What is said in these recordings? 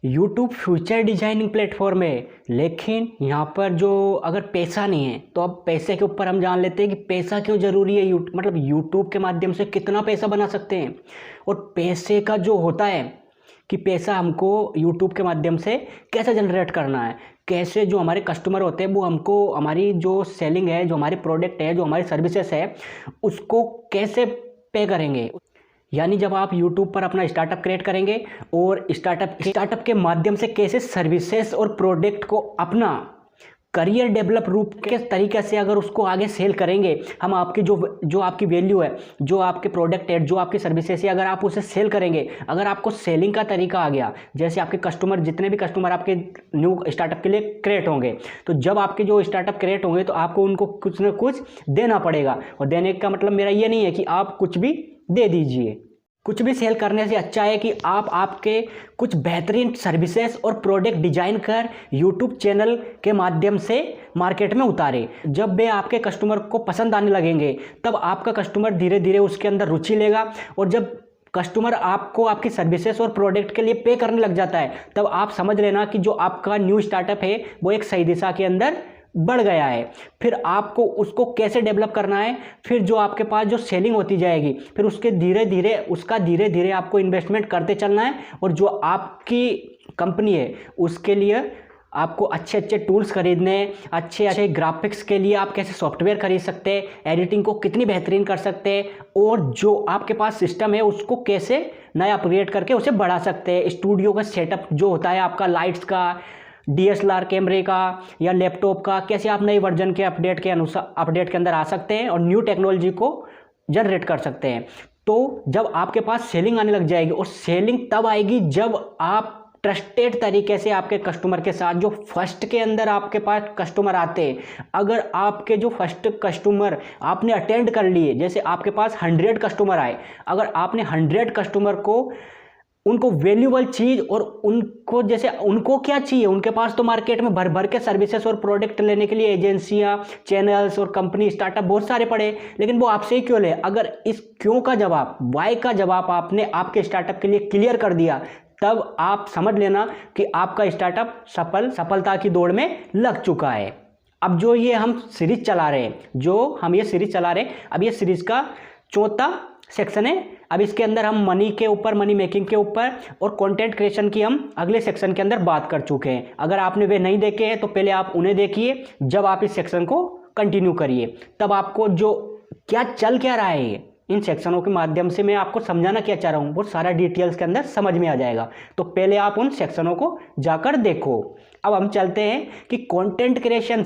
YouTube future designing platform है, लेकिन यहाँ पर जो अगर पैसा नहीं है तो अब पैसे के ऊपर हम जान लेते हैं कि पैसा क्यों ज़रूरी है। मतलब यूट्यूब के माध्यम से कितना पैसा बना सकते हैं। और पैसे का जो होता है कि पैसा हमको यूट्यूब के माध्यम से कैसे जनरेट करना है, कैसे जो हमारे कस्टमर होते हैं वो हमको हमारी जो सेलिंग है, जो हमारे प्रोडक्ट है, जो हमारी सर्विसेज है, उसको कैसे पे करेंगे। यानी जब आप YouTube पर अपना स्टार्टअप क्रिएट करेंगे और स्टार्टअप के माध्यम से कैसे सर्विसेज और प्रोडक्ट को अपना करियर डेवलप रूप के तरीके से अगर उसको आगे सेल करेंगे, हम आपकी जो आपकी वैल्यू है, जो आपके प्रोडक्ट है, जो आपकी सर्विसेज है, अगर आप उसे सेल करेंगे, अगर आपको सेलिंग का तरीका आ गया, जैसे आपके कस्टमर, जितने भी कस्टमर आपके न्यू स्टार्टअप के लिए क्रिएट होंगे, तो जब आपके जो स्टार्टअप क्रिएट होंगे तो आपको उनको कुछ ना कुछ देना पड़ेगा। और देने का मतलब मेरा ये नहीं है कि आप कुछ भी दे दीजिए। कुछ भी सेल करने से अच्छा है कि आप आपके कुछ बेहतरीन सर्विसेज और प्रोडक्ट डिजाइन कर यूट्यूब चैनल के माध्यम से मार्केट में उतारें। जब वे आपके कस्टमर को पसंद आने लगेंगे तब आपका कस्टमर धीरे धीरे उसके अंदर रुचि लेगा। और जब कस्टमर आपको आपकी सर्विसेज और प्रोडक्ट के लिए पे करने लग जाता है तब आप समझ लेना कि जो आपका न्यू स्टार्टअप है वो एक सही दिशा के अंदर बढ़ गया है। फिर आपको उसको कैसे डेवलप करना है, फिर जो आपके पास जो सेलिंग होती जाएगी, फिर उसके धीरे धीरे आपको इन्वेस्टमेंट करते चलना है। और जो आपकी कंपनी है उसके लिए आपको अच्छे अच्छे टूल्स खरीदने, अच्छे अच्छे ग्राफिक्स के लिए आप कैसे सॉफ्टवेयर खरीद सकते हैं, एडिटिंग को कितनी बेहतरीन कर सकते हैं, और जो आपके पास सिस्टम है उसको कैसे नया अपग्रेड करके उसे बढ़ा सकते हैं। स्टूडियो का सेटअप जो होता है आपका, लाइट्स का, DSLR कैमरे का या लैपटॉप का, कैसे आप नई वर्जन के अपडेट के अंदर आ सकते हैं और न्यू टेक्नोलॉजी को जनरेट कर सकते हैं। तो जब आपके पास सेलिंग आने लग जाएगी, और सेलिंग तब आएगी जब आप ट्रस्टेड तरीके से आपके कस्टमर के साथ, जो फर्स्ट के अंदर आपके पास कस्टमर आते हैं, अगर आपके जो फर्स्ट कस्टमर आपने अटेंड कर लिए, जैसे आपके पास 100 कस्टमर आए, अगर आपने 100 कस्टमर को उनको वैल्यूबल चीज़ और उनको जैसे उनको क्या चाहिए, उनके पास तो मार्केट में भर भर के सर्विसेज और प्रोडक्ट लेने के लिए एजेंसियां, चैनल्स और कंपनी, स्टार्टअप बहुत सारे पड़े, लेकिन वो आपसे ही क्यों ले। अगर इस क्यों का जवाब, वाई का जवाब आपने आपके स्टार्टअप के लिए क्लियर कर दिया, तब आप समझ लेना कि आपका स्टार्टअप सफलता की दौड़ में लग चुका है। अब जो ये हम सीरीज चला रहे हैं, अब ये सीरीज का चौथा सेक्शन है। अब इसके अंदर हम मनी मेकिंग के ऊपर और कंटेंट क्रिएशन की हम अगले सेक्शन के अंदर बात कर चुके हैं। अगर आपने वे नहीं देखे हैं तो पहले आप उन्हें देखिए, जब आप इस सेक्शन को कंटिन्यू करिए तब आपको जो क्या चल क्या रहा है, इन सेक्शनों के माध्यम से मैं आपको समझाना क्या चाह रहा हूँ वो सारा डिटेल्स के अंदर समझ में आ जाएगा। तो पहले आप उन सेक्शनों को जाकर देखो। अब हम चलते हैं कि कंटेंट क्रिएशन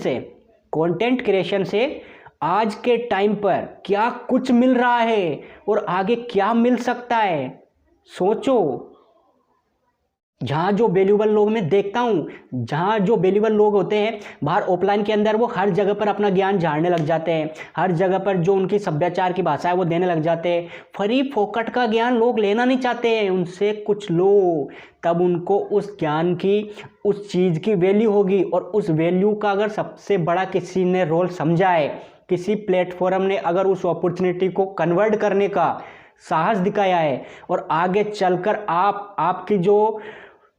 से आज के टाइम पर क्या कुछ मिल रहा है और आगे क्या मिल सकता है। सोचो, जहाँ जो वैल्यूबल लोग मैं देखता हूँ, जहाँ जो वैल्यूबल लोग होते हैं बाहर ऑफलाइन के अंदर, वो हर जगह पर अपना ज्ञान झाड़ने लग जाते हैं, हर जगह पर जो उनकी सभ्याचार की भाषा है वो देने लग जाते हैं। फ्री फोकट का ज्ञान लोग लेना नहीं चाहते हैं, उनसे कुछ लो, तब उनको उस ज्ञान की, उस चीज़ की वैल्यू होगी। और उस वैल्यू का अगर सबसे बड़ा किसी ने रोल समझा है, किसी प्लेटफॉर्म ने अगर उस अपॉर्चुनिटी को कन्वर्ट करने का साहस दिखाया है और आगे चलकर आपकी जो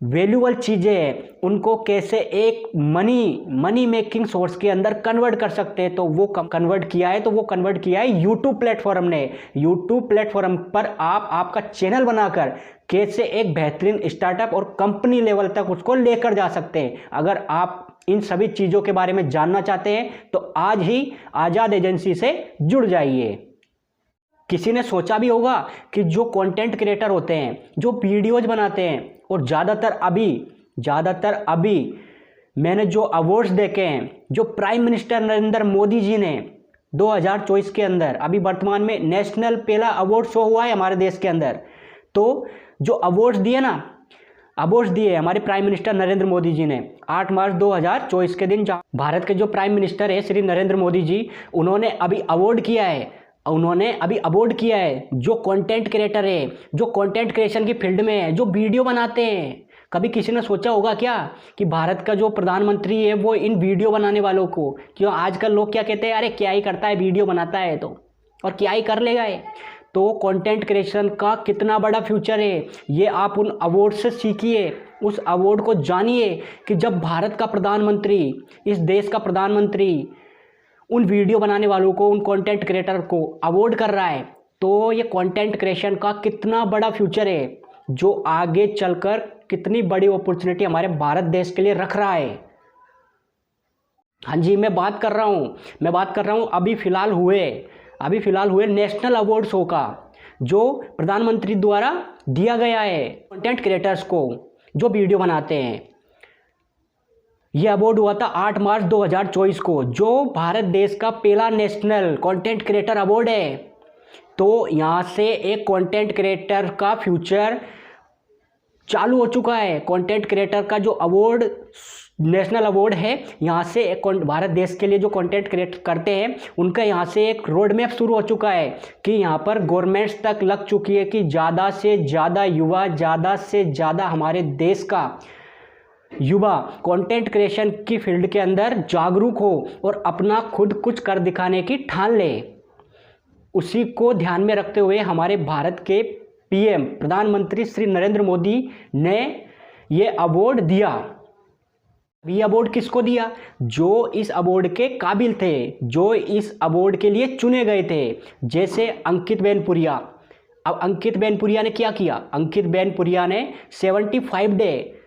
वैल्यूबल चीज़ें हैं उनको कैसे एक मनी मेकिंग सोर्स के अंदर कन्वर्ट कर सकते हैं, तो वो कन्वर्ट किया है यूट्यूब प्लेटफॉर्म ने। यूट्यूब प्लेटफॉर्म पर आप आपका चैनल बनाकर कैसे एक बेहतरीन स्टार्टअप और कंपनी लेवल तक उसको लेकर जा सकते हैं। अगर आप इन सभी चीज़ों के बारे में जानना चाहते हैं तो आज ही आज़ाद एजेंसी से जुड़ जाइए। किसी ने सोचा भी होगा कि जो कंटेंट क्रिएटर होते हैं, जो वीडियोज बनाते हैं, और ज़्यादातर अभी मैंने जो अवार्ड्स देखे हैं, जो प्राइम मिनिस्टर नरेंद्र मोदी जी ने 2024 के अंदर, अभी वर्तमान में नेशनल पहला अवार्ड शो हुआ है हमारे देश के अंदर, तो जो अवार्ड्स दिए हमारे प्राइम मिनिस्टर नरेंद्र मोदी जी ने 8 मार्च 2024 के दिन, भारत के जो प्राइम मिनिस्टर है श्री नरेंद्र मोदी जी, उन्होंने अभी अवार्ड किया है जो कंटेंट क्रिएटर है, जो कंटेंट क्रिएशन की फील्ड में है, जो वीडियो बनाते हैं। कभी किसी ने सोचा होगा क्या कि भारत का जो प्रधानमंत्री है वो इन वीडियो बनाने वालों को, क्यों आजकल लोग क्या कहते हैं, अरे क्या ही करता है, वीडियो बनाता है तो, और क्या ही कर लेगा ये। तो कंटेंट क्रिएशन का कितना बड़ा फ्यूचर है ये आप उन अवार्ड से सीखिए, उस अवार्ड को जानिए कि जब भारत का प्रधानमंत्री, इस देश का प्रधानमंत्री उन वीडियो बनाने वालों को, उन कंटेंट क्रिएटर को अवार्ड कर रहा है, तो ये कंटेंट क्रिएशन का कितना बड़ा फ्यूचर है जो आगे चलकर कितनी बड़ी अपॉर्चुनिटी हमारे भारत देश के लिए रख रहा है। हाँ जी, मैं बात कर रहा हूँ अभी फ़िलहाल हुए नेशनल अवार्ड शो का, जो प्रधानमंत्री द्वारा दिया गया है कंटेंट क्रिएटर्स को जो वीडियो बनाते हैं। ये अवार्ड हुआ था 8 मार्च 2024 को, जो भारत देश का पहला नेशनल कंटेंट क्रिएटर अवार्ड है। तो यहाँ से एक कंटेंट क्रिएटर का फ्यूचर चालू हो चुका है। कंटेंट क्रिएटर का जो अवार्ड, नेशनल अवार्ड है, यहाँ से एक भारत देश के लिए जो कंटेंट क्रिएट करते हैं उनका यहाँ से एक रोड मैप शुरू हो चुका है कि यहाँ पर गवर्नमेंट्स तक लग चुकी है कि ज़्यादा से ज़्यादा युवा, ज़्यादा से ज़्यादा हमारे देश का युवा कंटेंट क्रिएशन की फील्ड के अंदर जागरूक हो और अपना खुद कुछ कर दिखाने की ठान ले। उसी को ध्यान में रखते हुए हमारे भारत के पीएम प्रधानमंत्री श्री नरेंद्र मोदी ने ये अवार्ड दिया। ये अवार्ड किसको दिया? जो इस अवार्ड के काबिल थे, जो इस अवार्ड के लिए चुने गए थे, जैसे अंकित बेनपुरिया। अब अंकित बेनपुरिया ने क्या किया? अंकित बेनपुरिया ने 75 डे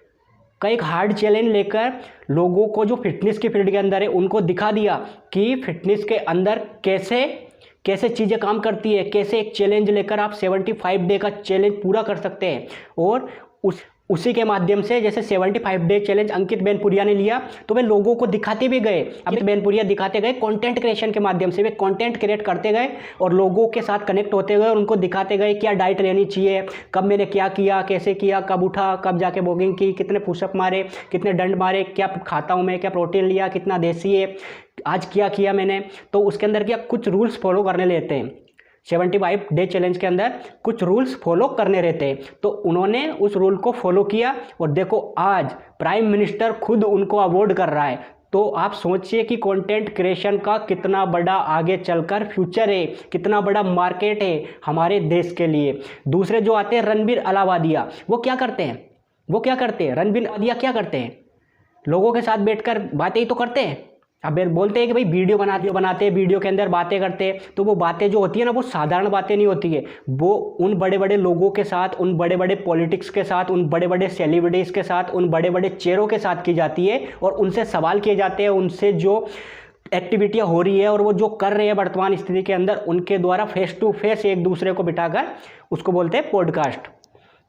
का एक हार्ड चैलेंज लेकर लोगों को जो फिटनेस की फील्ड के अंदर है उनको दिखा दिया कि फिटनेस के अंदर कैसे चीज़ें काम करती है, कैसे एक चैलेंज लेकर आप 75 डे का चैलेंज पूरा कर सकते हैं। और उसी के माध्यम से जैसे 75 डे चैलेंज अंकित बेनपुरिया ने लिया तो वे लोगों को दिखाते भी गए। अंकित बेनपुरिया दिखाते गए कंटेंट क्रिएशन के माध्यम से, वे कंटेंट क्रिएट करते गए और लोगों के साथ कनेक्ट होते गए और उनको दिखाते गए क्या डाइट लेनी चाहिए, कब मैंने क्या किया, कैसे किया, कब उठा, कब जाके वॉकिंग की, कितने पुशअप मारे, कितने डंड मारे, क्या खाता हूँ मैं, क्या प्रोटीन लिया, कितना देसी है, आज क्या किया मैंने। तो उसके अंदर क्या कुछ रूल्स फॉलो करने लेते हैं। 75 डे चैलेंज के अंदर कुछ रूल्स फॉलो करने रहते हैं, तो उन्होंने उस रूल को फॉलो किया और देखो आज प्राइम मिनिस्टर खुद उनको अवार्ड कर रहा है। तो आप सोचिए कि कंटेंट क्रिएशन का कितना बड़ा आगे चलकर फ्यूचर है, कितना बड़ा मार्केट है हमारे देश के लिए। दूसरे जो आते हैं रणबीर अलावादिया, वो क्या करते हैं? रणबीर अलावादिया क्या करते हैं? लोगों के साथ बैठकर बातें ही तो करते हैं। अब बोलते हैं कि भाई वीडियो बनाते हैं, वीडियो के अंदर बातें करते हैं, तो वो बातें जो होती है ना, वो साधारण बातें नहीं होती है। वो उन बड़े बड़े लोगों के साथ, उन बड़े बड़े पॉलिटिक्स के साथ, उन बड़े बड़े सेलिब्रिटीज़ के साथ, उन बड़े बड़े चेहरों के साथ की जाती है और उनसे सवाल किए जाते हैं, उनसे जो एक्टिविटियाँ हो रही है और वो जो कर रहे हैं वर्तमान स्थिति के अंदर, उनके द्वारा फेस टू फेस एक दूसरे को बिठाकर उसको बोलते हैं पॉडकास्ट।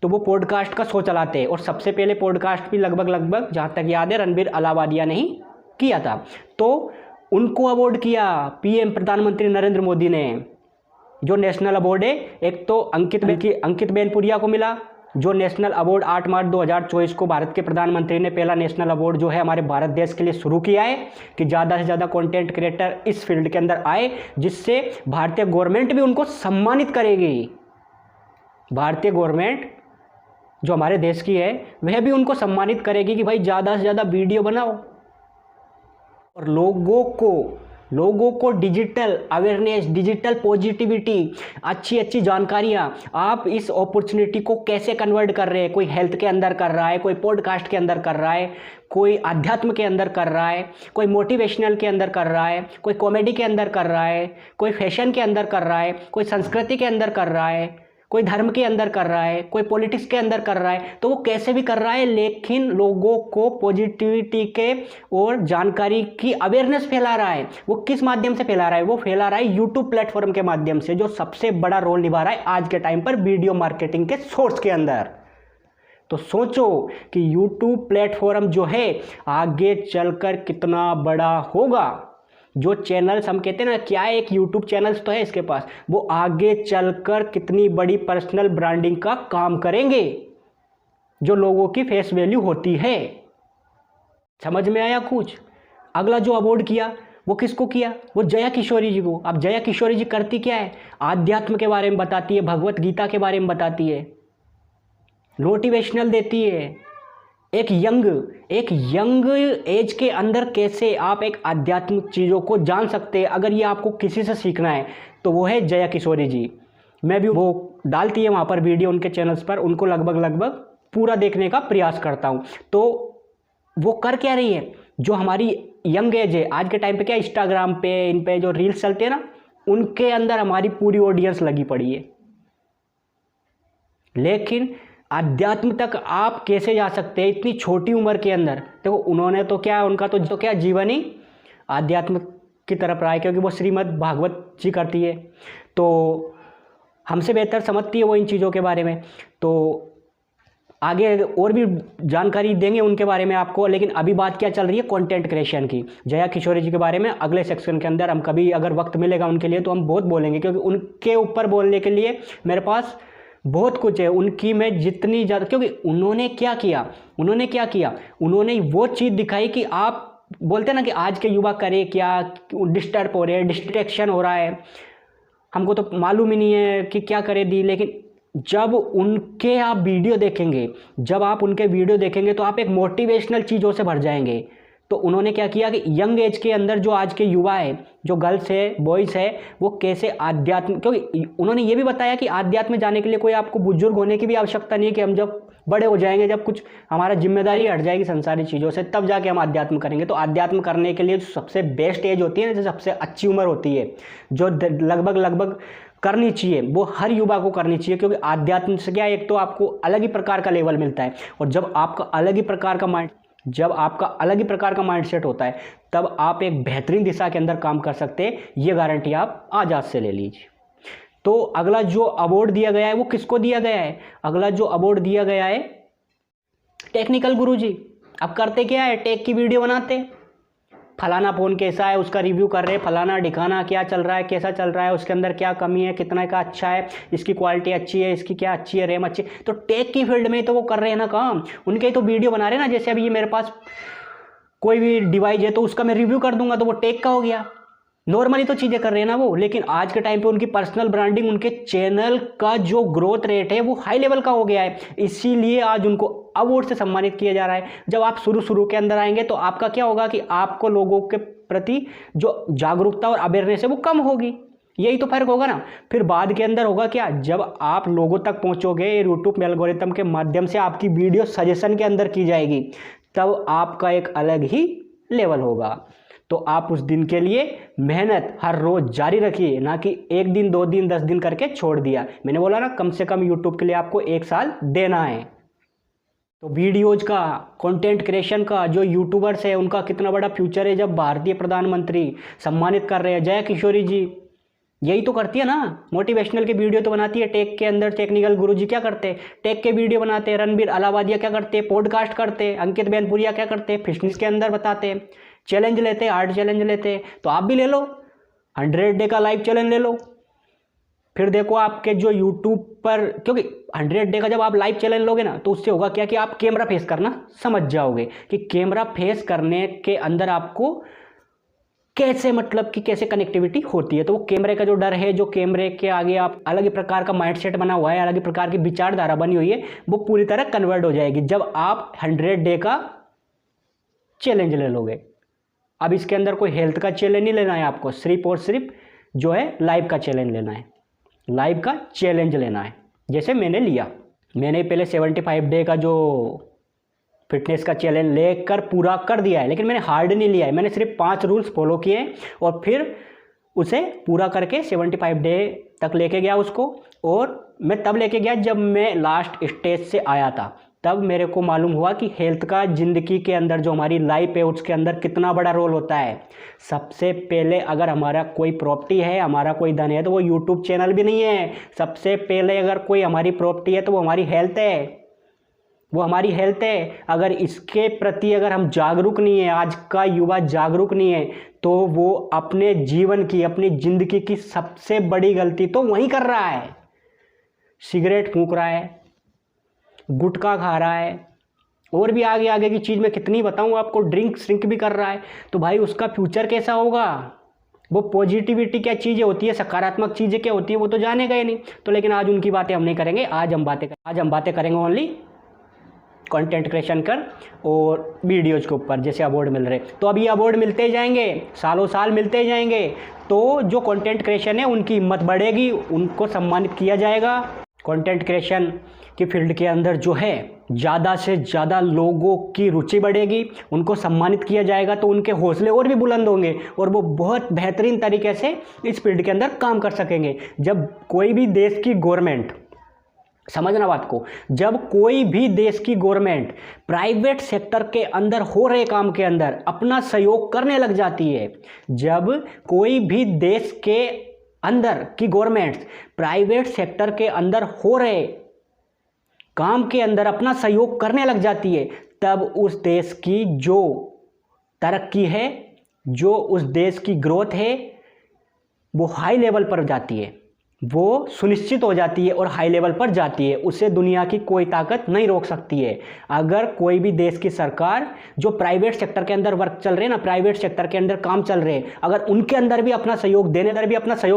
तो वो पॉडकास्ट का शो चलाते हैं और सबसे पहले पॉडकास्ट भी लगभग जहाँ तक याद है रणबीर अलावादिया ने ही किया था। तो उनको अवार्ड किया पीएम प्रधानमंत्री नरेंद्र मोदी ने। जो नेशनल अवार्ड है, एक तो अंकित बेनपुरिया को मिला जो नेशनल अवार्ड 8 मार्च 2024 को भारत के प्रधानमंत्री ने पहला नेशनल अवार्ड जो है हमारे भारत देश के लिए शुरू किया है कि ज़्यादा से ज़्यादा कंटेंट क्रिएटर इस फील्ड के अंदर आए, जिससे भारतीय गवर्नमेंट भी उनको सम्मानित करेगी। भारतीय गवर्नमेंट जो हमारे देश की है वह भी उनको सम्मानित करेगी कि भाई ज़्यादा से ज़्यादा वीडियो बनाओ और लोगों को डिजिटल अवेयरनेस, डिजिटल पॉजिटिविटी, अच्छी जानकारियाँ, आप इस अपॉर्चुनिटी को कैसे कन्वर्ट कर रहे हैं। कोई हेल्थ के अंदर कर रहा है, कोई पॉडकास्ट के अंदर कर रहा है, कोई अध्यात्म के अंदर कर रहा है, कोई मोटिवेशनल के अंदर कर रहा है, कोई कॉमेडी के अंदर कर रहा है, कोई फैशन के अंदर कर रहा है, कोई संस्कृति के अंदर कर रहा है, कोई धर्म के अंदर कर रहा है, कोई पॉलिटिक्स के अंदर कर रहा है। तो वो कैसे भी कर रहा है, लेकिन लोगों को पॉजिटिविटी के और जानकारी की अवेयरनेस फैला रहा है। वो किस माध्यम से फैला रहा है? वो फैला रहा है यूट्यूब प्लेटफॉर्म के माध्यम से, जो सबसे बड़ा रोल निभा रहा है आज के टाइम पर वीडियो मार्केटिंग के सोर्स के अंदर। तो सोचो कि यूट्यूब प्लेटफॉर्म जो है आगे चलकर कितना बड़ा होगा। जो चैनल्स हम कहते हैं ना, क्या है, एक यूट्यूब चैनल्स तो है इसके पास, वो आगे चलकर कितनी बड़ी पर्सनल ब्रांडिंग का काम करेंगे, जो लोगों की फेस वैल्यू होती है। समझ में आया कुछ? अगला जो अवार्ड किया वो किसको किया? वो जया किशोरी जी को। अब जया किशोरी जी करती क्या है? आध्यात्म के बारे में बताती है, भगवत गीता के बारे में बताती है, मोटिवेशनल देती है। एक यंग एज के अंदर कैसे आप एक आध्यात्मिक चीज़ों को जान सकते हैं, अगर ये आपको किसी से सीखना है तो वो है जया किशोरी जी। मैं भी वो डालती है वहाँ पर वीडियो उनके चैनल्स पर, उनको लगभग पूरा देखने का प्रयास करता हूँ। तो वो कर क्या रही है, जो हमारी यंग एज है आज के टाइम पे, क्या इंस्टाग्राम पे इन पे जो रील्स चलते हैं ना, उनके अंदर हमारी पूरी ऑडियंस लगी पड़ी है। लेकिन अध्यात्म तक आप कैसे जा सकते हैं इतनी छोटी उम्र के अंदर? देखो उन्होंने तो क्या, उनका तो क्या जीवन ही आध्यात्म की तरफ रहा है, क्योंकि वो श्रीमद् भागवत जी करती है, तो हमसे बेहतर समझती है वो इन चीज़ों के बारे में। तो आगे और भी जानकारी देंगे उनके बारे में आपको। लेकिन अभी बात क्या चल रही है, कंटेंट क्रिएशन की। जया किशोरी जी के बारे में अगले सेक्शन के अंदर हम कभी अगर वक्त मिलेगा उनके लिए तो हम बहुत बोलेंगे, क्योंकि उनके ऊपर बोलने के लिए मेरे पास बहुत कुछ है। उनकी मैं जितनी ज़्यादा, क्योंकि उन्होंने क्या किया, उन्होंने वो चीज़ दिखाई कि आप बोलते हैं ना कि आज के युवा करे क्या, डिस्टर्ब हो रहे हैं, डिस्ट्रैक्शन हो रहा है, हमको तो मालूम ही नहीं है कि क्या करे दी। लेकिन जब उनके आप वीडियो देखेंगे, तो आप एक मोटिवेशनल चीज़ों से भर जाएंगे। तो उन्होंने क्या किया कि यंग एज के अंदर जो आज के युवा है, जो गर्ल्स है, बॉयज़ है, वो कैसे आध्यात्म, क्योंकि उन्होंने ये भी बताया कि आध्यात्म में जाने के लिए कोई आपको बुजुर्ग होने की भी आवश्यकता नहीं है, कि हम जब बड़े हो जाएंगे, जब कुछ हमारा जिम्मेदारी हट जाएगी संसारी चीज़ों से, तब जाके हम आध्यात्म करेंगे। तो आध्यात्म करने के लिए जो सबसे बेस्ट एज होती है ना, जो सबसे अच्छी उम्र होती है, जो लगभग करनी चाहिए, वो हर युवा को करनी चाहिए। क्योंकि आध्यात्म से क्या, एक तो आपको अलग ही प्रकार का लेवल मिलता है, और जब आपका अलग ही प्रकार का माइंडसेट होता है, तब आप एक बेहतरीन दिशा के अंदर काम कर सकते हैं। ये गारंटी आप आजाद से ले लीजिए। तो अगला जो अवार्ड दिया गया है वो किसको दिया गया है? अगला जो अवार्ड दिया गया है टेक्निकल गुरुजी। अब करते क्या है, टेक की वीडियो बनाते, फलाना फ़ोन कैसा है उसका रिव्यू कर रहे, फलाना ढिकाना क्या चल रहा है, कैसा चल रहा है, उसके अंदर क्या कमी है, कितना का अच्छा है, इसकी क्वालिटी अच्छी है, इसकी क्या अच्छी है, रैम अच्छी है। तो टेक की फील्ड में तो वो कर रहे हैं ना काम, उनके तो वीडियो बना रहे हैं ना। जैसे अभी ये मेरे पास कोई भी डिवाइस है तो उसका मैं रिव्यू कर दूंगा, तो वो टेक का हो गया। नॉर्मली तो चीज़ें कर रहे हैं ना वो। लेकिन आज के टाइम पे उनकी पर्सनल ब्रांडिंग, उनके चैनल का जो ग्रोथ रेट है वो हाई लेवल का हो गया है, इसीलिए आज उनको अवार्ड से सम्मानित किया जा रहा है। जब आप शुरू के अंदर आएंगे तो आपका क्या होगा कि आपको लोगों के प्रति जो जागरूकता और अवेयरनेस है वो कम होगी, यही तो फर्क होगा ना। फिर बाद के अंदर होगा क्या, जब आप लोगों तक पहुंचोगे, यूट्यूब एल्गोरिथम के माध्यम से आपकी वीडियो सजेशन के अंदर की जाएगी, तब आपका एक अलग ही लेवल होगा। तो आप उस दिन के लिए मेहनत हर रोज़ जारी रखिए, ना कि 1 दिन 2 दिन 10 दिन करके छोड़ दिया। मैंने बोला ना, कम से कम यूट्यूब के लिए आपको 1 साल देना है। तो वीडियोज का, कंटेंट क्रिएशन का, जो यूट्यूबर्स है उनका कितना बड़ा फ्यूचर है। जब भारतीय प्रधानमंत्री सम्मानित कर रहे हैं, जया किशोरी जी यही तो करती है ना, मोटिवेशनल के वीडियो तो बनाती है। टेक के अंदर टेक्निकल गुरुजी क्या करते हैं, टेक के वीडियो बनाते हैं। रणबीर अलावादिया क्या करते हैं, पॉडकास्ट करते हैं। अंकित बैनपुरिया क्या करते हैं, फिटनेस के अंदर बताते हैं, चैलेंज लेते हैं, आर्ट चैलेंज लेते हैं। तो आप भी ले लो, 100 डे का लाइव चैलेंज ले लो। फिर देखो आपके जो यूट्यूब पर, क्योंकि 100 डे का जब आप लाइव चैलेंज लोगे ना, तो उससे होगा क्या कि आप कैमरा फेस करना समझ जाओगे, कि कैमरा फेस करने के अंदर आपको कैसे, मतलब कि कैसे कनेक्टिविटी होती है। तो वो कैमरे का जो डर है, जो कैमरे के आगे आप अलग ही प्रकार का माइंडसेट बना हुआ है, अलग ही प्रकार की विचारधारा बनी हुई है, वो पूरी तरह कन्वर्ट हो जाएगी जब आप 100 डे का चैलेंज ले लोगे। अब इसके अंदर कोई हेल्थ का चैलेंज नहीं लेना है आपको, सिर्फ और सिर्फ जो है लाइव का चैलेंज लेना है, लाइव का चैलेंज लेना है। जैसे मैंने लिया, मैंने पहले 75 डे का जो फिटनेस का चैलेंज लेकर पूरा कर दिया है, लेकिन मैंने हार्ड नहीं लिया है। मैंने सिर्फ 5 रूल्स फॉलो किए हैं और फिर उसे पूरा करके 75 डे तक लेके गया उसको। और मैं तब लेके गया जब मैं लास्ट स्टेज से आया था, तब मेरे को मालूम हुआ कि हेल्थ का ज़िंदगी के अंदर जो हमारी लाइफ है उसके अंदर कितना बड़ा रोल होता है। सबसे पहले अगर हमारा कोई प्रॉपर्टी है, हमारा कोई धन है, तो वो यूट्यूब चैनल भी नहीं है। सबसे पहले अगर कोई हमारी प्रॉपर्टी है तो वो हमारी हेल्थ है, वो हमारी हेल्थ है। अगर इसके प्रति अगर हम जागरूक नहीं है, आज का युवा जागरूक नहीं है, तो वो अपने जीवन की, अपनी ज़िंदगी की सबसे बड़ी गलती तो वही कर रहा है। सिगरेट फूंक रहा है, गुटखा खा रहा है, और भी आगे आगे की चीज़ मैं कितनी बताऊं आपको, ड्रिंक श्रिंक भी कर रहा है। तो भाई उसका फ्यूचर कैसा होगा? वो पॉजिटिविटी क्या चीज़ें होती है, सकारात्मक चीज़ें क्या होती है, वो तो जानेगा ही नहीं। तो लेकिन आज उनकी बातें हम नहीं करेंगे, आज हम बातें करेंगे ओनली कंटेंट क्रिएशन कर और वीडियोज़ के ऊपर जैसे अवार्ड मिल रहे। तो अब ये अवार्ड मिलते ही जाएंगे, सालों साल मिलते ही जाएंगे, तो जो कंटेंट क्रिएशन है उनकी हिम्मत बढ़ेगी, उनको सम्मानित किया जाएगा। कंटेंट क्रिएशन की फील्ड के अंदर जो है ज़्यादा से ज़्यादा लोगों की रुचि बढ़ेगी, उनको सम्मानित किया जाएगा, तो उनके हौसले और भी बुलंद होंगे और वो बहुत बेहतरीन तरीके से इस फील्ड के अंदर काम कर सकेंगे। जब कोई भी देश की गवर्नमेंट, समझना बात को, जब कोई भी देश की गवर्नमेंट प्राइवेट सेक्टर के अंदर हो रहे काम के अंदर अपना सहयोग करने लग जाती है, जब कोई भी देश के अंदर की गवर्नमेंट प्राइवेट सेक्टर के अंदर हो रहे काम के अंदर अपना सहयोग करने लग जाती है, तब उस देश की जो तरक्की है, जो उस देश की ग्रोथ है, वो हाई लेवल पर जाती है, वो सुनिश्चित हो जाती है और हाई लेवल पर जाती है। उसे दुनिया की कोई ताकत नहीं रोक सकती है। अगर कोई भी देश की सरकार जो प्राइवेट सेक्टर के अंदर वर्क चल रहे हैं ना, प्राइवेट सेक्टर के अंदर काम चल रहे हैं, अगर उनके अंदर भी अपना सहयोग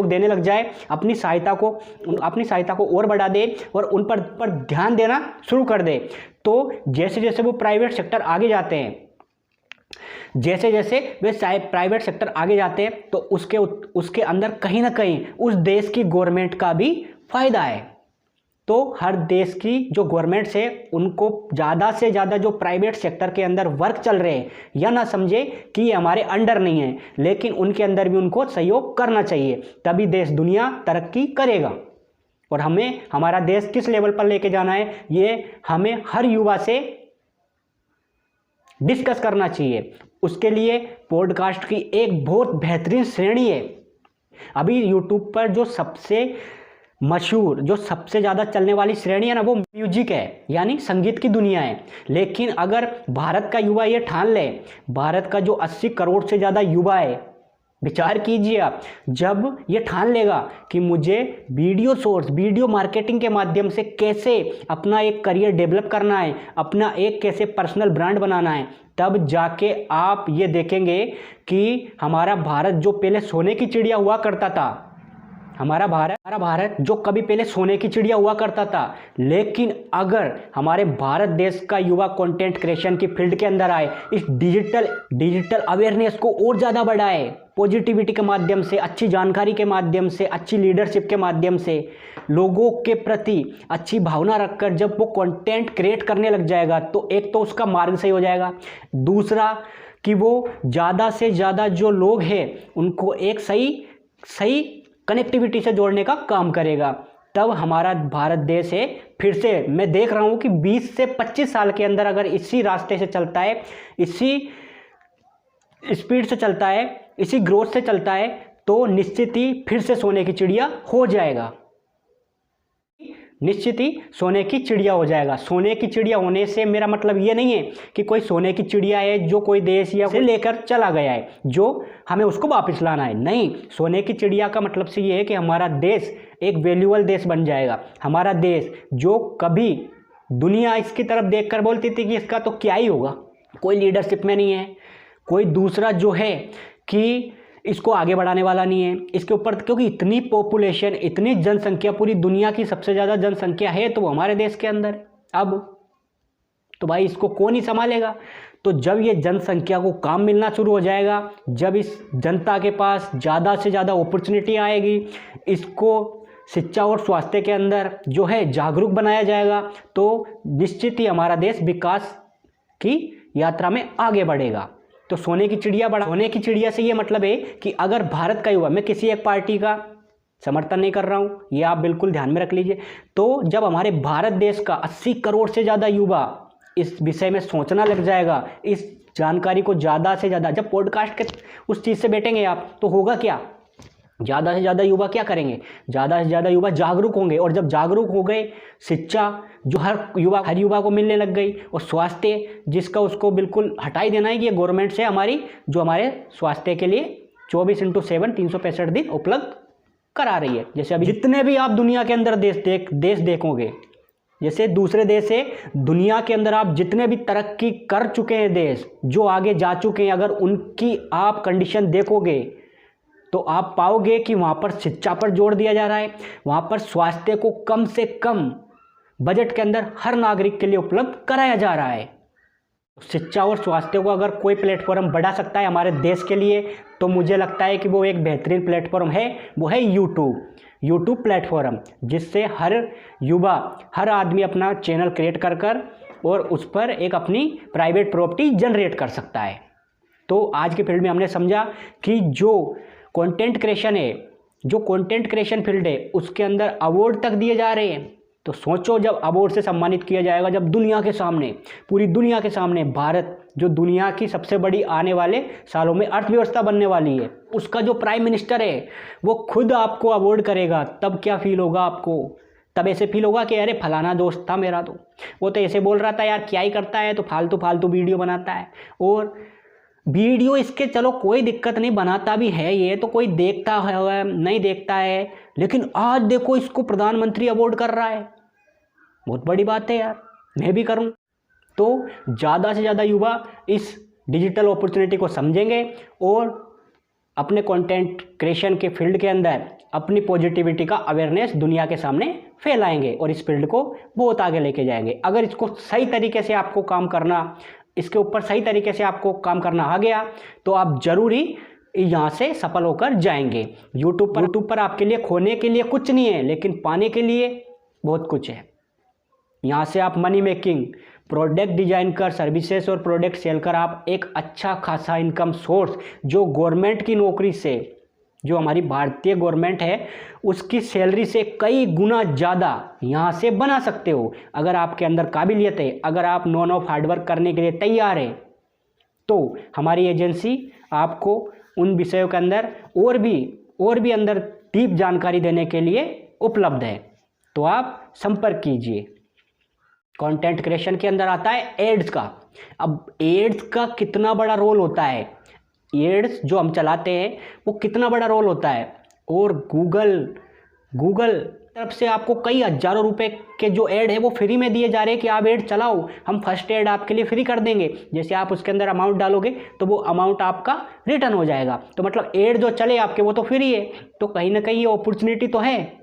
देने लग जाए, अपनी सहायता को और बढ़ा दे और उन पर ध्यान देना शुरू कर दे, तो जैसे जैसे वो प्राइवेट सेक्टर आगे जाते हैं, जैसे जैसे वे प्राइवेट सेक्टर आगे जाते हैं, तो उसके अंदर कहीं ना कहीं उस देश की गवर्नमेंट का भी फायदा है। तो हर देश की जो गवर्नमेंट्स है उनको ज़्यादा से ज़्यादा जो प्राइवेट सेक्टर के अंदर वर्क चल रहे हैं, या ना समझे कि ये हमारे अंडर नहीं है, लेकिन उनके अंदर भी उनको सहयोग करना चाहिए, तभी देश दुनिया तरक्की करेगा। और हमें हमारा देश किस लेवल पर लेके जाना है, ये हमें हर युवा से डिस्कस करना चाहिए। उसके लिए पॉडकास्ट की एक बहुत बेहतरीन श्रेणी है। अभी यूट्यूब पर जो सबसे मशहूर, जो सबसे ज़्यादा चलने वाली श्रेणी है ना, वो म्यूजिक है, यानी संगीत की दुनिया है। लेकिन अगर भारत का युवा ये ठान ले, भारत का जो 80 करोड़ से ज़्यादा युवा है, विचार कीजिए आप, जब ये ठान लेगा कि मुझे वीडियो मार्केटिंग के माध्यम से कैसे अपना एक करियर डेवलप करना है, अपना एक कैसे पर्सनल ब्रांड बनाना है, तब जाके आप ये देखेंगे कि हमारा भारत जो पहले सोने की चिड़िया हुआ करता था, हमारा भारत जो कभी पहले सोने की चिड़िया हुआ करता था, लेकिन अगर हमारे भारत देश का युवा कंटेंट क्रिएशन की फील्ड के अंदर आए, इस डिजिटल अवेयरनेस को और ज़्यादा बढ़ाए, पॉजिटिविटी के माध्यम से, अच्छी जानकारी के माध्यम से, अच्छी लीडरशिप के माध्यम से, लोगों के प्रति अच्छी भावना रखकर जब वो कंटेंट क्रिएट करने लग जाएगा, तो एक तो उसका मार्ग सही हो जाएगा, दूसरा कि वो ज़्यादा से ज़्यादा जो लोग हैं उनको एक सही कनेक्टिविटी से जोड़ने का काम करेगा। तब हमारा भारत देश है, फिर से मैं देख रहा हूँ कि 20 से 25 साल के अंदर अगर इसी रास्ते से चलता है, इसी स्पीड से चलता है, इसी ग्रोथ से चलता है, तो निश्चित ही फिर से सोने की चिड़िया हो जाएगा, निश्चित ही सोने की चिड़िया हो जाएगा। सोने की चिड़िया होने से मेरा मतलब ये नहीं है कि कोई सोने की चिड़िया है जो कोई देश या से लेकर चला गया है, जो हमें उसको वापस लाना है, नहीं। सोने की चिड़िया का मतलब से ये है कि हमारा देश एक वैल्यूएबल देश बन जाएगा। हमारा देश जो कभी दुनिया इसकी तरफ देखकर बोलती थी कि इसका तो क्या ही होगा, कोई लीडरशिप में नहीं है, कोई दूसरा जो है कि इसको आगे बढ़ाने वाला नहीं है, इसके ऊपर, क्योंकि इतनी पॉपुलेशन, इतनी जनसंख्या, पूरी दुनिया की सबसे ज़्यादा जनसंख्या है तो वो हमारे देश के अंदर। अब तो भाई इसको कौन ही संभालेगा। तो जब ये जनसंख्या को काम मिलना शुरू हो जाएगा, जब इस जनता के पास ज़्यादा से ज़्यादा अपॉर्चुनिटी आएगी, इसको शिक्षा और स्वास्थ्य के अंदर जो है जागरूक बनाया जाएगा, तो निश्चित ही हमारा देश विकास की यात्रा में आगे बढ़ेगा। तो सोने की चिड़िया से ये मतलब है कि अगर भारत का युवा, मैं किसी एक पार्टी का समर्थन नहीं कर रहा हूँ, ये आप बिल्कुल ध्यान में रख लीजिए, तो जब हमारे भारत देश का 80 करोड़ से ज़्यादा युवा इस विषय में सोचना लग जाएगा, इस जानकारी को ज़्यादा से ज़्यादा, जब पॉडकास्ट के उस चीज़ से बैठेंगे आप, तो होगा क्या, ज़्यादा से ज़्यादा युवा क्या करेंगे, ज़्यादा से ज़्यादा युवा जागरूक होंगे, और जब जागरूक हो गए, शिक्षा जो हर युवा को मिलने लग गई, और स्वास्थ्य जिसका उसको बिल्कुल हटा ही देना है कि ये गवर्नमेंट से हमारी जो हमारे स्वास्थ्य के लिए 24/7 365 दिन उपलब्ध करा रही है। जैसे अभी जितने भी आप दुनिया के अंदर देश देखोगे, जैसे दूसरे देश है दुनिया के अंदर, आप जितने भी तरक्की कर चुके हैं देश, जो आगे जा चुके हैं, अगर उनकी आप कंडीशन देखोगे तो आप पाओगे कि वहाँ पर शिक्षा पर जोर दिया जा रहा है, वहाँ पर स्वास्थ्य को कम से कम बजट के अंदर हर नागरिक के लिए उपलब्ध कराया जा रहा है। शिक्षा और स्वास्थ्य को अगर कोई प्लेटफॉर्म बढ़ा सकता है हमारे देश के लिए, तो मुझे लगता है कि वो एक बेहतरीन प्लेटफॉर्म है, वो है यूट्यूब प्लेटफॉर्म, जिससे हर युवा, हर आदमी अपना चैनल क्रिएट कर और उस पर एक अपनी प्राइवेट प्रॉपर्टी जनरेट कर सकता है। तो आज के फील्ड में हमने समझा कि जो कंटेंट क्रिएशन फील्ड है उसके अंदर अवार्ड तक दिए जा रहे हैं। तो सोचो, जब अवार्ड से सम्मानित किया जाएगा, जब दुनिया के सामने, पूरी दुनिया के सामने भारत, जो दुनिया की सबसे बड़ी आने वाले सालों में अर्थव्यवस्था बनने वाली है, उसका जो प्राइम मिनिस्टर है वो खुद आपको अवार्ड करेगा, तब क्या फील होगा आपको? तब ऐसे फील होगा कि अरे फलाना दोस्त था मेरा, तो वो तो ऐसे बोल रहा था यार क्या ही करता है, तो फालतू वीडियो बनाता है। और वीडियो इसके चलो कोई दिक्कत नहीं, बनाता भी है ये, तो कोई देखता है नहीं देखता है, लेकिन आज देखो इसको प्रधानमंत्री अवार्ड कर रहा है। बहुत बड़ी बात है यार, मैं भी करूं। तो ज़्यादा से ज़्यादा युवा इस डिजिटल अपॉर्चुनिटी को समझेंगे और अपने कंटेंट क्रिएशन के फील्ड के अंदर अपनी पॉजिटिविटी का अवेयरनेस दुनिया के सामने फैलाएंगे और इस फील्ड को बहुत आगे लेके जाएंगे। अगर इसको सही तरीके से आपको काम करना, इसके ऊपर सही तरीके से आपको काम करना आ गया, तो आप जरूर ही यहाँ से सफल होकर जाएंगे। यूट्यूब पर आपके लिए खोने के लिए कुछ नहीं है, लेकिन पाने के लिए बहुत कुछ है। यहाँ से आप मनी मेकिंग, प्रोडक्ट डिजाइन कर, सर्विसेज और प्रोडक्ट सेल कर आप एक अच्छा खासा इनकम सोर्स, जो गवर्नमेंट की नौकरी से, जो हमारी भारतीय गवर्नमेंट है उसकी सैलरी से कई गुना ज़्यादा यहाँ से बना सकते हो। अगर आपके अंदर काबिलियत है, अगर आप नॉन ऑफ हार्डवर्क करने के लिए तैयार है, तो हमारी एजेंसी आपको उन विषयों के अंदर और भी अंदर डीप जानकारी देने के लिए उपलब्ध है। तो आप संपर्क कीजिए। कंटेंट क्रिएशन के अंदर आता है एड्स का। अब एड्स का कितना बड़ा रोल होता है, एड्स जो हम चलाते हैं वो कितना बड़ा रोल होता है, और गूगल तरफ से आपको कई हज़ारों रुपए के जो ऐड है वो फ्री में दिए जा रहे हैं कि आप ऐड चलाओ, हम फर्स्ट ऐड आपके लिए फ्री कर देंगे। जैसे आप उसके अंदर अमाउंट डालोगे तो वो अमाउंट आपका रिटर्न हो जाएगा। तो मतलब ऐड जो चले आपके वो तो फ्री है। तो कहीं ना कहीं ये अपॉर्चुनिटी तो है।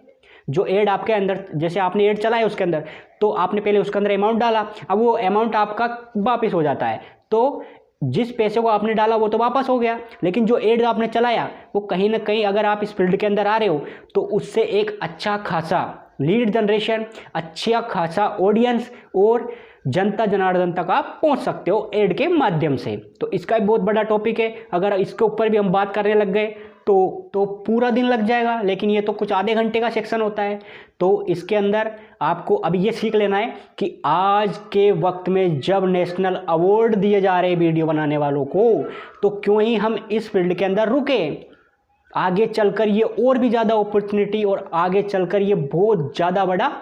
जो ऐड आपके अंदर, जैसे आपने ऐड चलाया उसके अंदर, तो आपने पहले उसके अंदर अमाउंट डाला, अब वो अमाउंट आपका वापस हो जाता है। तो जिस पैसे को आपने डाला वो तो वापस हो गया, लेकिन जो एड आपने चलाया वो कहीं ना कहीं, अगर आप इस फील्ड के अंदर आ रहे हो, तो उससे एक अच्छा खासा लीड जनरेशन, अच्छा खासा ऑडियंस और जनता जनार्दन तक आप पहुंच सकते हो एड के माध्यम से। तो इसका भी बहुत बड़ा टॉपिक है। अगर इसके ऊपर भी हम बात करने लग गए तो पूरा दिन लग जाएगा, लेकिन ये तो कुछ आधे घंटे का सेक्शन होता है। तो इसके अंदर आपको अभी ये सीख लेना है कि आज के वक्त में जब नेशनल अवार्ड दिए जा रहे हैं वीडियो बनाने वालों को, तो क्यों ही हम इस फील्ड के अंदर रुके। आगे चलकर ये और भी ज़्यादा अपॉर्चुनिटी और आगे चलकर ये बहुत ज़्यादा बड़ा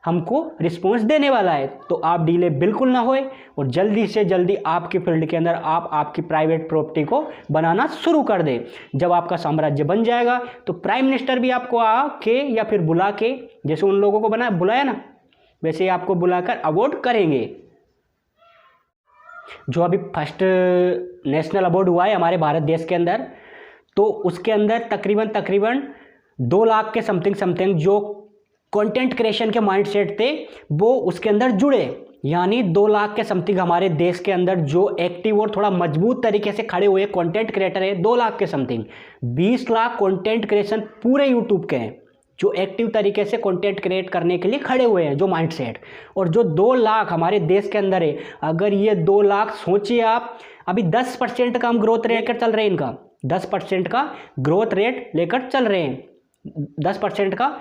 हमको रिस्पॉन्स देने वाला है। तो आप डीले बिल्कुल ना होए और जल्दी से जल्दी आपके फील्ड के अंदर आप आपकी प्राइवेट प्रॉपर्टी को बनाना शुरू कर दें। जब आपका साम्राज्य बन जाएगा तो प्राइम मिनिस्टर भी आपको आके या फिर बुला के, जैसे उन लोगों को बुलाया ना, वैसे ही आपको बुलाकर अवार्ड करेंगे। जो अभी फर्स्ट नेशनल अवार्ड हुआ है हमारे भारत देश के अंदर, तो उसके अंदर तकरीबन 2 लाख के समथिंग जो कंटेंट क्रिएशन के माइंडसेट थे वो उसके अंदर जुड़े। यानी 2 लाख के समथिंग हमारे देश के अंदर जो एक्टिव और थोड़ा मजबूत तरीके से खड़े हुए कंटेंट क्रिएटर है 2 लाख के समथिंग। 20 लाख कंटेंट क्रिएशन पूरे यूट्यूब के हैं जो एक्टिव तरीके से कंटेंट क्रिएट करने के लिए खड़े हुए हैं, जो माइंडसेट। और जो 2 लाख हमारे देश के अंदर है, अगर ये 2 लाख, सोचिए आप, अभी 10% का हम ग्रोथ रेट लेकर चल रहे हैं, इनका 10% का ग्रोथ रेट लेकर चल रहे हैं। 10% का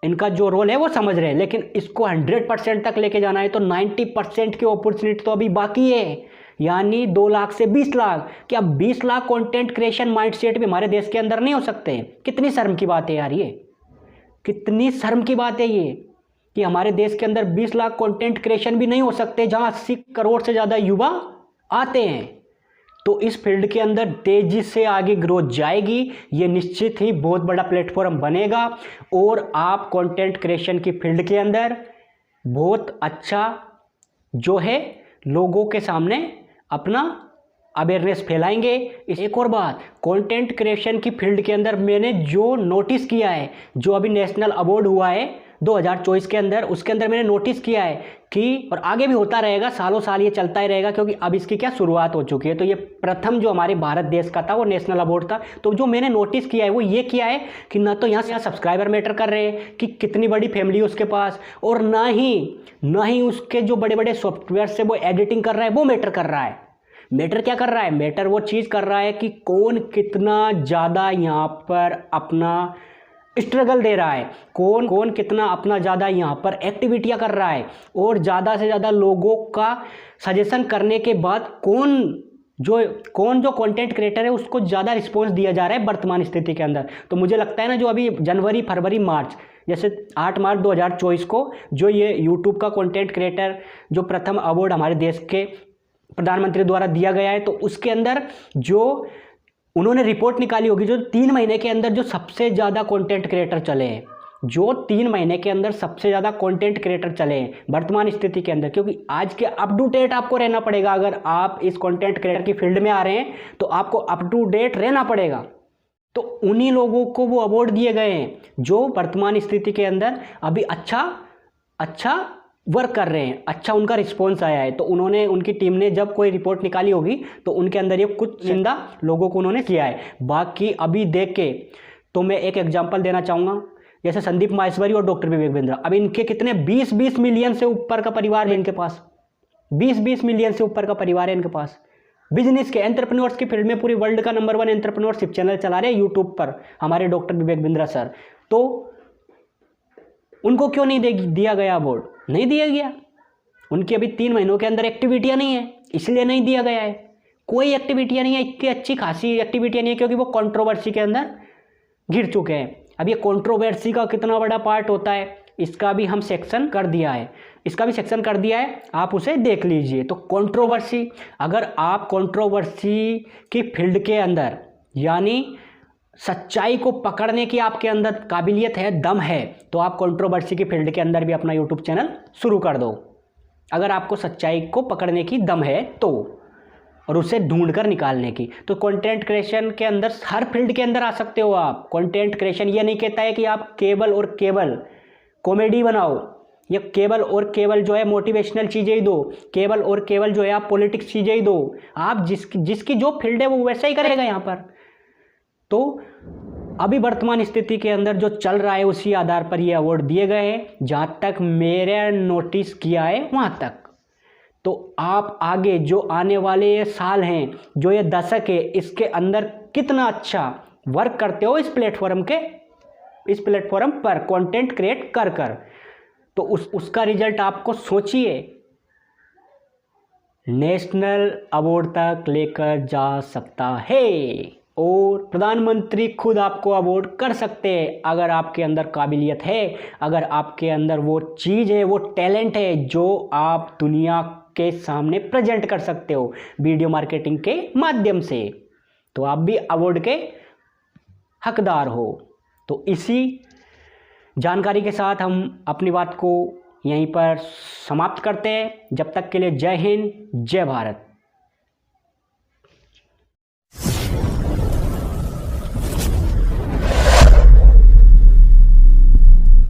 इनका जो रोल है वो समझ रहे हैं, लेकिन इसको 100% तक लेके जाना है तो 90% की अपॉर्चुनिटी तो अभी बाकी है। यानी 2 लाख से 20 लाख, क्या 20 लाख कंटेंट क्रिएशन माइंडसेट भी हमारे देश के अंदर नहीं हो सकते? कितनी शर्म की बात है यार, ये कितनी शर्म की बात है ये, कि हमारे देश के अंदर 20 लाख कंटेंट क्रिएशन भी नहीं हो सकते जहां 80 करोड़ से ज़्यादा युवा आते हैं। तो इस फील्ड के अंदर तेजी से आगे ग्रोथ जाएगी, ये निश्चित ही बहुत बड़ा प्लेटफॉर्म बनेगा और आप कंटेंट क्रिएशन की फील्ड के अंदर बहुत अच्छा जो है लोगों के सामने अपना अवेयरनेस फैलाएंगे। एक और बात, कंटेंट क्रिएशन की फील्ड के अंदर मैंने जो नोटिस किया है, जो अभी नेशनल अवार्ड हुआ है 2024 के अंदर, उसके अंदर मैंने नोटिस किया है कि, और आगे भी होता रहेगा, सालों साल ये चलता ही रहेगा, क्योंकि अब इसकी क्या शुरुआत हो चुकी है। तो ये प्रथम जो हमारे भारत देश का था वो नेशनल अवार्ड था। तो जो मैंने नोटिस किया है वो ये किया है कि ना तो यहाँ सब्सक्राइबर मैटर कर रहे हैं कि कितनी बड़ी फैमिली उसके पास, और ना ही उसके जो बड़े बड़े सॉफ्टवेयर से वो एडिटिंग कर रहा है वो मैटर कर रहा है। मैटर क्या कर रहा है? मैटर वो चीज़ कर रहा है कि कौन कितना ज़्यादा यहाँ पर अपना स्ट्रगल दे रहा है, कौन कितना अपना ज़्यादा यहाँ पर एक्टिविटियाँ कर रहा है, और ज़्यादा से ज़्यादा लोगों का सजेशन करने के बाद कौन जो कंटेंट क्रिएटर है उसको ज़्यादा रिस्पॉन्स दिया जा रहा है वर्तमान स्थिति के अंदर। तो मुझे लगता है ना, जो अभी जनवरी, फरवरी, मार्च, जैसे 8 मार्च 2024 को जो ये यूट्यूब का कंटेंट क्रिएटर जो प्रथम अवार्ड हमारे देश के प्रधानमंत्री द्वारा दिया गया है, तो उसके अंदर जो उन्होंने रिपोर्ट निकाली होगी, जो 3 महीने के अंदर जो सबसे ज़्यादा कंटेंट क्रिएटर चले हैं, जो 3 महीने के अंदर सबसे ज़्यादा कंटेंट क्रिएटर चले हैं वर्तमान स्थिति के अंदर, क्योंकि आज के अप टू डेट आपको रहना पड़ेगा। अगर आप इस कंटेंट क्रिएटर की फील्ड में आ रहे हैं तो आपको अप टू डेट रहना पड़ेगा। तो उन्हीं लोगों को वो अवार्ड दिए गए हैं जो वर्तमान स्थिति के अंदर अभी अच्छा वर्क कर रहे हैं, अच्छा उनका रिस्पॉन्स आया है। तो उनकी टीम ने जब कोई रिपोर्ट निकाली होगी तो उनके अंदर ये कुछ जिंदा लोगों को उन्होंने किया है। बाकी अभी देख के तो मैं एक एग्जांपल देना चाहूँगा, जैसे संदीप माहेश्वरी और डॉक्टर विवेक बिंद्रा। अब इनके कितने 20-20 मिलियन से ऊपर का परिवार है इनके पास, 20-20 मिलियन से ऊपर का परिवार है इनके पास। बिजनेस के एंटरप्रेन्योर्स की फील्ड में पूरी वर्ल्ड का नंबर 1 एंटरप्रेन्योरशिप चैनल चला रहे हैं यूट्यूब पर हमारे डॉक्टर विवेक बिंद्रा सर। तो उनको क्यों नहीं दिया गया अवार्ड? नहीं दिया गया। उनकी अभी 3 महीनों के अंदर एक्टिविटियां नहीं है, इसलिए नहीं दिया गया है। कोई एक्टिविटियां नहीं है, इतनी अच्छी खासी एक्टिविटियां नहीं है, क्योंकि वो कंट्रोवर्सी के अंदर घिर चुके हैं। अब ये कंट्रोवर्सी का कितना बड़ा पार्ट होता है, इसका भी हम सेक्शन कर दिया है, आप उसे देख लीजिए। तो कंट्रोवर्सी, अगर आप कंट्रोवर्सी की फील्ड के अंदर, यानी सच्चाई को पकड़ने की आपके अंदर काबिलियत है, दम है, तो आप कंट्रोवर्सी की फील्ड के अंदर भी अपना यूट्यूब चैनल शुरू कर दो। अगर आपको सच्चाई को पकड़ने की दम है तो, और उसे ढूंढ कर निकालने की, तो कंटेंट क्रिएशन के अंदर हर फील्ड के अंदर आ सकते हो आप। कंटेंट क्रिएशन ये नहीं कहता है कि आप केवल और केवल कॉमेडी बनाओ, या केवल और केवल जो है मोटिवेशनल चीज़ें ही दो, केवल और केवल जो है आप पॉलिटिक्स चीज़ें ही दो। आप जिसकी जो फील्ड है वो वैसा ही करेगा यहाँ पर। तो अभी वर्तमान स्थिति के अंदर जो चल रहा है उसी आधार पर ये अवार्ड दिए गए हैं, जहाँ तक मेरे नोटिस किया है वहाँ तक। तो आप आगे जो आने वाले ये साल हैं, जो ये दशक है, इसके अंदर कितना अच्छा वर्क करते हो इस प्लेटफॉर्म पर कंटेंट क्रिएट कर, तो उसका रिजल्ट आपको सोचिए नेशनल अवार्ड तक लेकर जा सकता है, और प्रधानमंत्री खुद आपको अवार्ड कर सकते हैं अगर आपके अंदर काबिलियत है, अगर आपके अंदर वो चीज़ है, वो टैलेंट है जो आप दुनिया के सामने प्रेजेंट कर सकते हो वीडियो मार्केटिंग के माध्यम से, तो आप भी अवार्ड के हकदार हो। तो इसी जानकारी के साथ हम अपनी बात को यहीं पर समाप्त करते हैं। जब तक के लिए जय हिंद, जय भारत।